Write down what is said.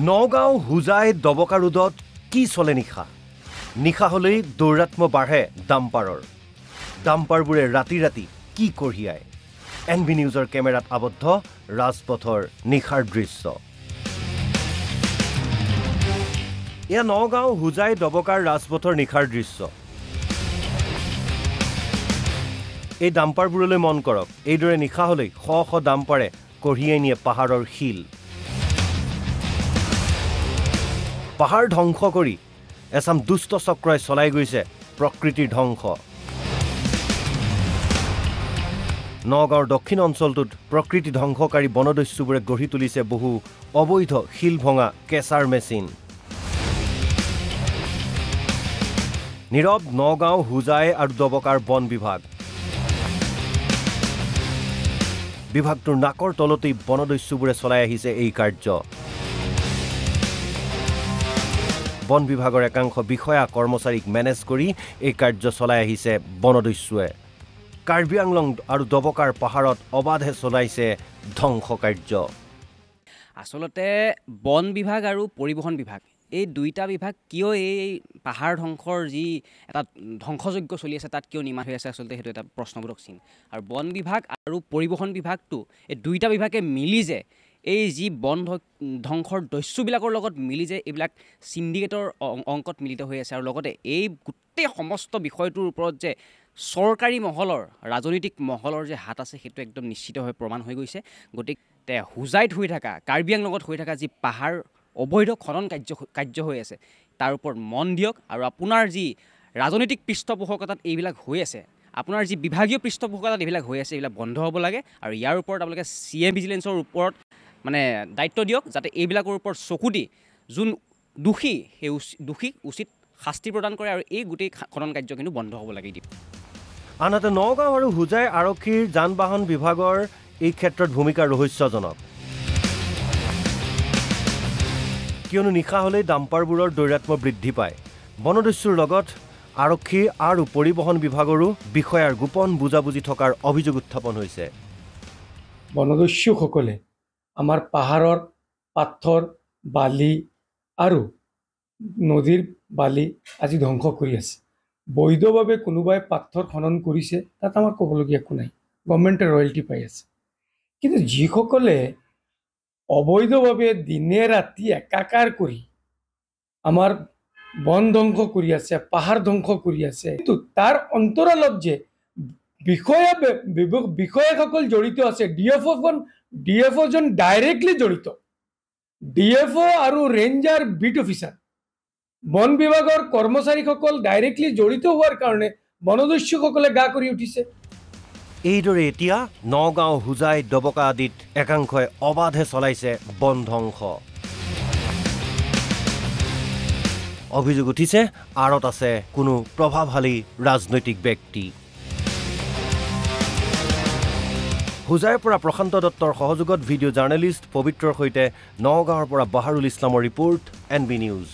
নগাঁও হুজাই দবকা ৰোডত কি চলে নিশা নিশা হলেই দৌৰাত্ম বাঢ়ে ডাম্পাৰবোৰে ৰাতি ৰাতি কি কঢ়িয়ায় এনবি নিউজৰ কেমেৰাত আবদ্ধ ৰাজপথৰ নিশাৰ দৃশ্য এয়া নগাঁও হুজাই দবকাৰ ৰাজপথৰ নিশাৰ দৃশ্য এই ডাম্পাৰবোৰলৈ মন কৰক এইদৰে নিশা হলেই শ শ ডাম্পাৰে কঢ়িয়াই নিয়ে পাহাৰৰ শিল পাহাৰ ধ্বংস কৰি এছাম দুষ্ট চক্ৰই চলাই গৈছে প্ৰকৃতিৰ ধ্বংস নগাঁৱৰ দক্ষিণ অঞ্চলটোত প্ৰকৃতি ধ্বংসকাৰী বনদস্যুবোৰে গঢ়ি তুলিছে বহু অবৈধ শিল ভঙা কেঁচাৰ মেচিন নীৰৱ নগাঁও হুজাই আৰু দবকাৰ বন বিভাগটোৰ নাকৰ তলতেই বনদস্যুবোৰে চলাই আহিছে এই কাৰ্য বন বিভাগৰ একাংশ বিষয়া কৰ্মচাৰীক মেনেজ কৰি এই কাৰ্য চলাই আহিছে বনদস্যুৱে কাৰ্বি আংলং আৰু দবকাৰ পাহাৰত অবাধে চলাইছে ধ্বংস কাৰ্য আসলতে বন বিভাগ আৰু পৰিবহন বিভাগ এই দুইটা বিভাগ কিয় এই পাহাৰ ধ্বংসৰ যি এটা ধ্বংসযোগ্য চলি আছে তাত কিয় নিমা হৈ আছে আসলতে হেতু এটা প্ৰশ্নবোধক চিন আৰু বন বিভাগ আৰু পৰিবহন বিভাগটো এই দুইটা বিভাগে মিলি যে এই যি বন ধ্বংসৰ দস্যুবিলাকৰ লগত মিলি যে এইবিলাক সিন্ডিকেটৰ অংকত মিলিত হৈ আছে আৰু লগতে এই গোটেই সমস্ত বিষয়টোৰ ওপৰত যে চৰকাৰী মহলৰ ৰাজনৈতিক মহলৰ যে হাত আছে সেইটো একদম নিশ্চিতভাৱে প্ৰমাণ হৈ গৈছে গতিকে হুজাইত হৈ থকা কাৰ্বি আংলঙত হৈ থকা যি পাহাৰ অবৈধ খনন কাৰ্য হৈ আছে তাৰ ওপৰত মন দিয়ক আৰু আপোনাৰ যি ৰাজনৈতিক পৃষ্ঠপোষকতাত এইবিলাক হৈ আছে আপোনাৰ যি বিভাগীয় পৃষ্ঠপোষকতাত এইবিলাক হৈ আছে এইবিলাক বন্ধ হ'ব লাগে আৰু ইয়াৰ ওপৰত আপোনালোকে CM ভিজিলেন্সৰ ওপৰত মানে দায়িত্ব দিয়ক যাতে এইবিলাকৰ ওপৰত চকু দি যোন দোষী সেই দোষীক উচিত শাস্তি প্ৰদান কৰে আৰু এই গোটেই খনন কাৰ্য কিন্তু বন্ধ হ'ব লাগে দিব আনহাতে নগাঁও আৰু হুজাই আৰক্ষীৰ যান বাহন বিভাগৰ এই ক্ষেত্ৰত ভূমিকা ৰহস্যজনক কিয়নো নিশা হলেই ডাম্পাৰবোৰৰ দৌৰাত্ম বৃদ্ধি পায় বনদস্যুৰ লগত আৰক্ষী আৰু পৰিবহন বিভাগৰো বিষয়াৰ গোপন বুজাবুজি থকাৰ অভিযোগ উত্থাপন হৈছে বনদস্যুসকলে আমাৰ পাহাৰৰ পাথৰ বালি আৰু নদীৰ বালি আজি ধ্বংস কৰি আছে বৈধভাৱে কোনোবাই পাথৰ খনন কৰিছে তাত আমাৰ ক'বলগীয়া একো নাই গভৰ্ণমেণ্টে ৰয়েলটি পাই আছে কিন্তু যিসকলে অবৈধভাৱে দিনে ৰাতি একাকাৰ কৰি আমাৰ বন ধ্বংস কৰি আছে পাহাৰ ধ্বংস কৰি আছে কিন্তু তাৰ অন্তৰালত যে বিষয়াসকল জড়িত আছে DFO জন ডাইৰেক্টলি জড়িত DFO আৰু ৰেঞ্জাৰ বিট অফিচাৰ বন বিভাগৰ কৰ্মচাৰীসকল ডাইৰেক্টলি জড়িত হোৱাৰ কাৰণে বনদস্যুসকলে গা কৰি উঠিছে এইদৰে এতিয়া নগাঁও হুজাই দবকা আদিত একাংশই অবাধে চলাইছে বন ধ্বংস অভিযোগ উঠিছে আৰত আছে কোনো প্ৰভাৱশালী ৰাজনৈতিক ব্যক্তি হুজাইৰ পৰা প্ৰশান্ত দত্তৰ সহযোগত ভিডিঅ' জাৰ্নেলিষ্ট পবিত্ৰৰ সৈতে নগাঁৱৰ পৰা বাহাৰুল ইছলামৰ ৰিপৰ্ট NB নিউজ